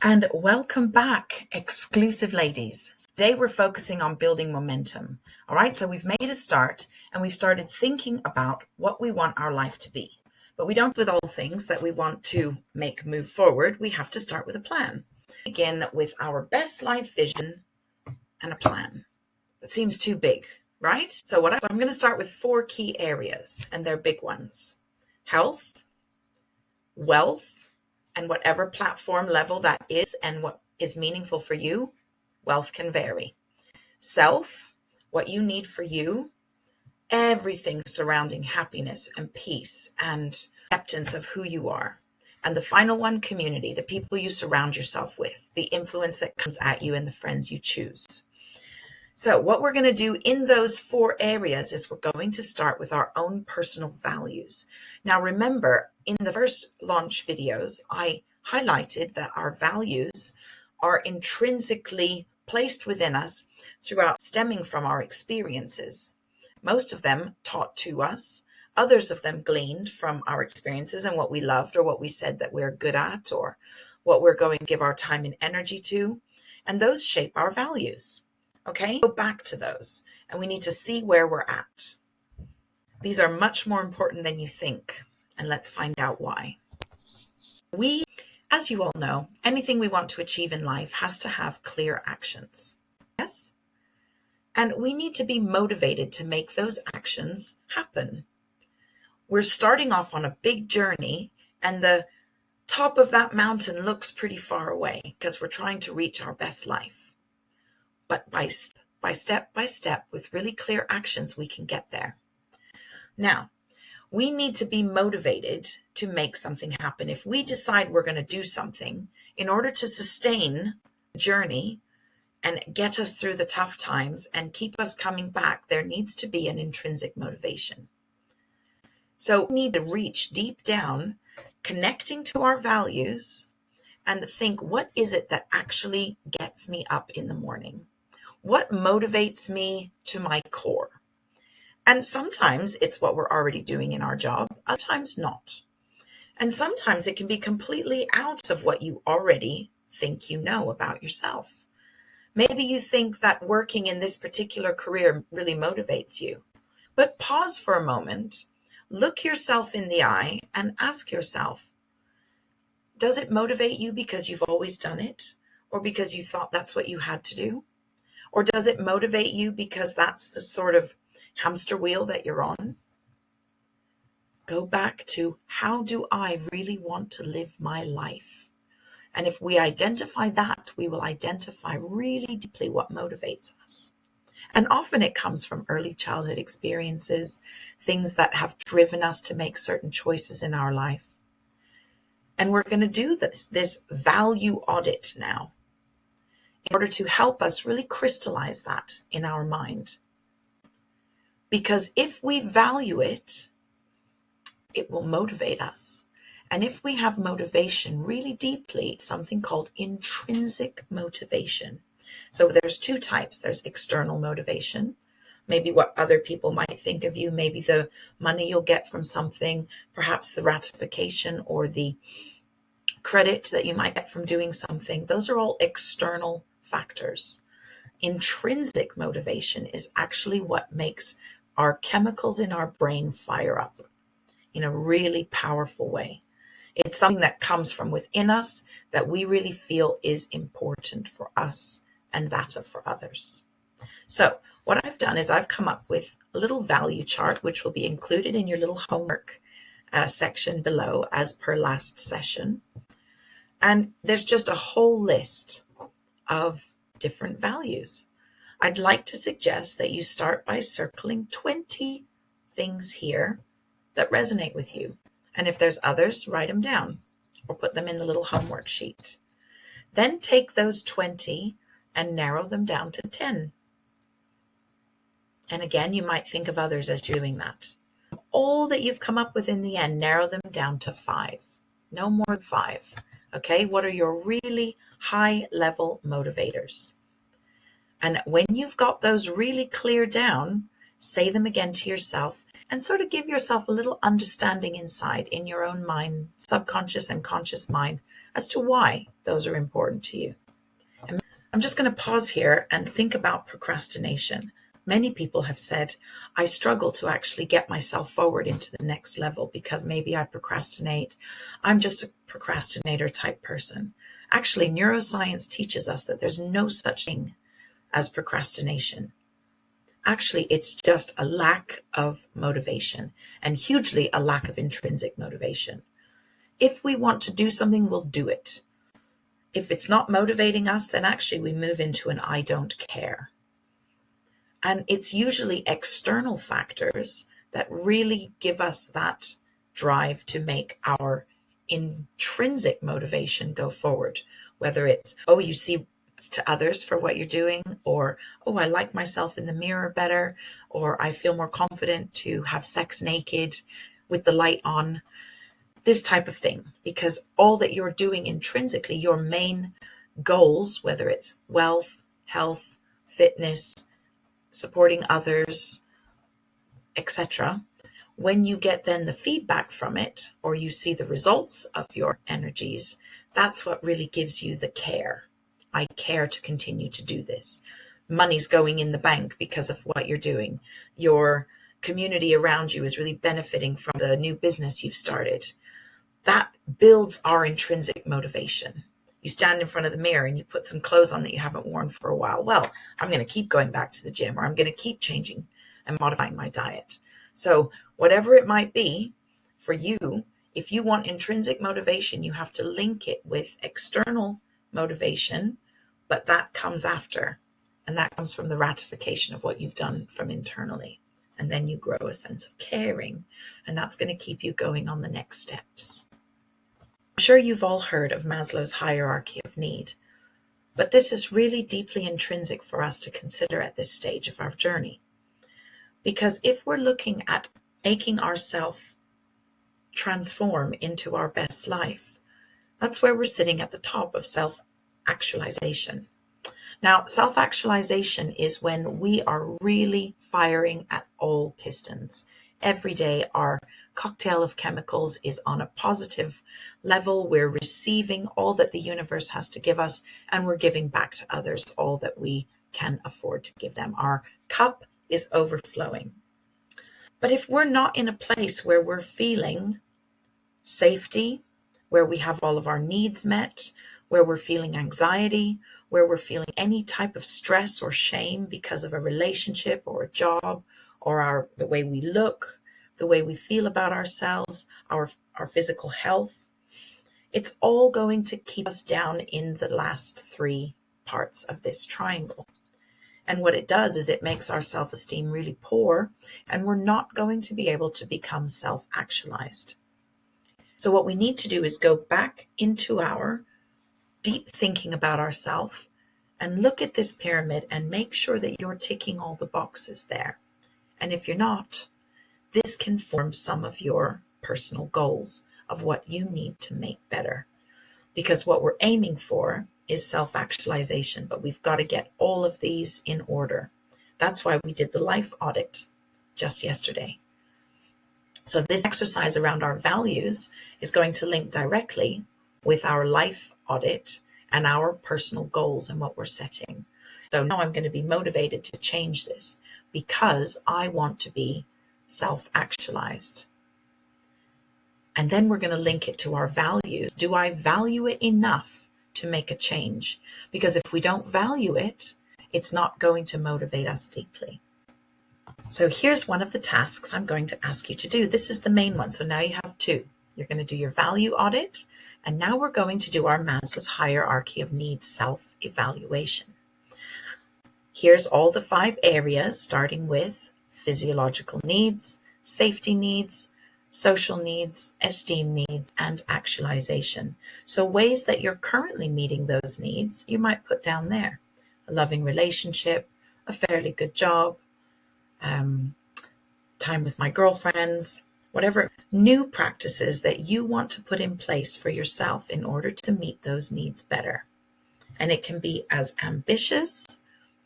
And welcome back, exclusive ladies. Today we're focusing on building momentum. All right, so we've made a start and we've started thinking about what we want our life to be. But we don't with all things that we want to make move forward. We have to start with a plan. Begin with our best life vision and a plan. That seems too big, right? So I'm going to start with 4 key areas, and they're big ones: health, wealth, and whatever platform level that is and what is meaningful for you. Wealth can vary. Self, what you need for you, everything surrounding happiness and peace and acceptance of who you are. And the final one, community, the people you surround yourself with, the influence that comes at you and the friends you choose. So what we're going to do in those 4 areas is we're going to start with our own personal values. Now, remember, in the first launch videos, I highlighted that our values are intrinsically placed within us throughout, stemming from our experiences. Most of them taught to us, others of them gleaned from our experiences and what we loved or what we said that we're good at or what we're going to give our time and energy to. And those shape our values. Okay, go back to those and we need to see where we're at. These are much more important than you think, and let's find out why. As you all know, anything we want to achieve in life has to have clear actions. Yes? And we need to be motivated to make those actions happen. We're starting off on a big journey and the top of that mountain looks pretty far away because we're trying to reach our best life. But by step by step, with really clear actions, we can get there. Now, we need to be motivated to make something happen. If we decide we're going to do something, in order to sustain the journey and get us through the tough times and keep us coming back, there needs to be an intrinsic motivation. So we need to reach deep down, connecting to our values, and think, what is it that actually gets me up in the morning? What motivates me to my core? And sometimes it's what we're already doing in our job, other times not. And sometimes it can be completely out of what you already think you know about yourself. Maybe you think that working in this particular career really motivates you. But pause for a moment, look yourself in the eye and ask yourself, does it motivate you because you've always done it? Or because you thought that's what you had to do? Or does it motivate you because that's the sort of hamster wheel that you're on? Go back to, how do I really want to live my life? And if we identify that, we will identify really deeply what motivates us. And often it comes from early childhood experiences, things that have driven us to make certain choices in our life. And we're going to do this value audit now, in order to help us really crystallize that in our mind. Because if we value it, it will motivate us. And if we have motivation really deeply, it's something called intrinsic motivation. So there's 2 types. There's external motivation, maybe what other people might think of you, maybe the money you'll get from something, perhaps the ratification or the credit that you might get from doing something. Those are all external factors. Intrinsic motivation is actually what makes our chemicals in our brain fire up in a really powerful way. It's something that comes from within us that we really feel is important for us and that for others. So what I've done is I've come up with a little value chart, which will be included in your little homework section below as per last session. And there's just a whole list of different values. I'd like to suggest that you start by circling 20 things here that resonate with you. And if there's others, write them down or put them in the little homework sheet. Then take those 20 and narrow them down to 10. And again, you might think of others as doing that. All that you've come up with in the end, narrow them down to 5. No more than 5. Okay, what are your really high level motivators? And when you've got those really clear down, say them again to yourself and sort of give yourself a little understanding inside in your own mind, subconscious and conscious mind, as to why those are important to you. And I'm just going to pause here and think about procrastination. Many people have said, I struggle to actually get myself forward into the next level because maybe I procrastinate. I'm just a procrastinator type person. Actually, neuroscience teaches us that there's no such thing as procrastination. Actually, it's just a lack of motivation, and hugely a lack of intrinsic motivation. If we want to do something, we'll do it. If it's not motivating us, then actually we move into an I don't care. And it's usually external factors that really give us that drive to make our intrinsic motivation go forward. Whether it's, oh, you see to others for what you're doing, or, oh, I like myself in the mirror better, or I feel more confident to have sex naked with the light on, this type of thing. Because all that you're doing intrinsically, your main goals, whether it's wealth, health, fitness, supporting others, etc., when you get then the feedback from it, or you see the results of your energies, that's what really gives you the care. I care to continue to do this. Money's going in the bank because of what you're doing. Your community around you is really benefiting from the new business you've started. That builds our intrinsic motivation. You stand in front of the mirror and you put some clothes on that you haven't worn for a while. Well, I'm going to keep going back to the gym, or I'm going to keep changing and modifying my diet. So whatever it might be for you, if you want intrinsic motivation, you have to link it with external motivation, but that comes after, and that comes from the ratification of what you've done from internally. And then you grow a sense of caring, and that's going to keep you going on the next steps. I'm sure you've all heard of Maslow's hierarchy of need, but this is really deeply intrinsic for us to consider at this stage of our journey. Because if we're looking at making ourselves transform into our best life, that's where we're sitting at the top of self-actualization. Now, self-actualization is when we are really firing at all pistons. Every day, our cocktail of chemicals is on a positive level. We're receiving all that the universe has to give us, and we're giving back to others all that we can afford to give them. Our cup is overflowing. But if we're not in a place where we're feeling safety, where we have all of our needs met, where we're feeling anxiety, where we're feeling any type of stress or shame because of a relationship or a job, or the way we look, the way we feel about ourselves, our physical health, it's all going to keep us down in the last three parts of this triangle. And what it does is it makes our self-esteem really poor, and we're not going to be able to become self-actualized. So what we need to do is go back into our deep thinking about ourselves and look at this pyramid and make sure that you're ticking all the boxes there. And if you're not, this can form some of your personal goals of what you need to make better. Because what we're aiming for is self-actualization, but we've got to get all of these in order. That's why we did the life audit just yesterday. So this exercise around our values is going to link directly with our life audit and our personal goals and what we're setting. So now I'm going to be motivated to change this because I want to be self-actualized. And then we're going to link it to our values. Do I value it enough to make a change? Because if we don't value it, it's not going to motivate us deeply. So here's one of the tasks I'm going to ask you to do. This is the main one. So now you have two. You're going to do your value audit. And now we're going to do our Maslow's hierarchy of needs self-evaluation. Here's all the 5 areas, starting with physiological needs, safety needs, social needs, esteem needs, and actualization. So ways that you're currently meeting those needs, you might put down there. A loving relationship, a fairly good job, time with my girlfriends, whatever new practices that you want to put in place for yourself in order to meet those needs better. And it can be as ambitious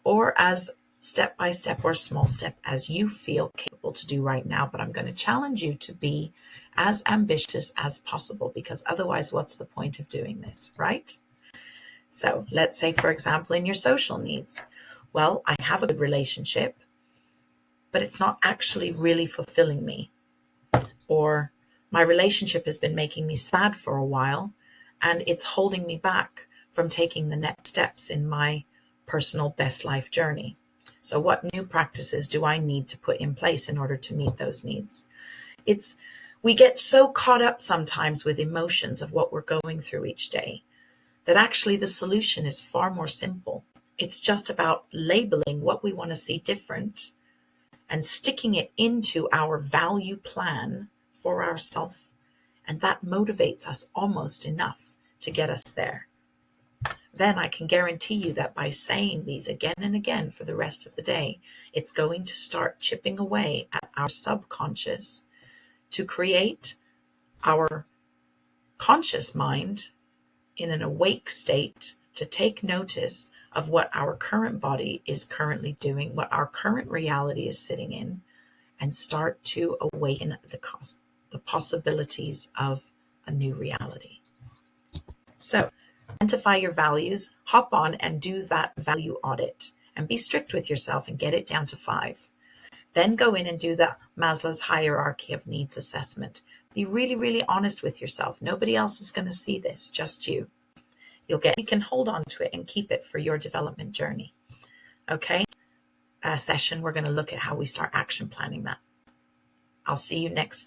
or as step by step or small step as you feel capable to do right now. But I'm going to challenge you to be as ambitious as possible, because otherwise, what's the point of doing this, right? So let's say, for example, in your social needs, well, I have a good relationship, but it's not actually really fulfilling me. Or my relationship has been making me sad for a while, and it's holding me back from taking the next steps in my personal best life journey. So what new practices do I need to put in place in order to meet those needs? We get so caught up sometimes with emotions of what we're going through each day that actually the solution is far more simple. It's just about labeling what we want to see different and sticking it into our value plan for ourselves. And that motivates us almost enough to get us there. Then I can guarantee you that by saying these again and again for the rest of the day, it's going to start chipping away at our subconscious to create our conscious mind in an awake state to take notice of what our current body is currently doing, what our current reality is sitting in, and start to awaken the possibilities of a new reality. So identify your values, hop on and do that value audit, and be strict with yourself and get it down to 5. Then go in and do the Maslow's hierarchy of needs assessment. Be really, really honest with yourself. Nobody else is going to see this, just you. You can hold on to it and keep it for your development journey. Okay? Session, we're going to look at how we start action planning that. I'll see you next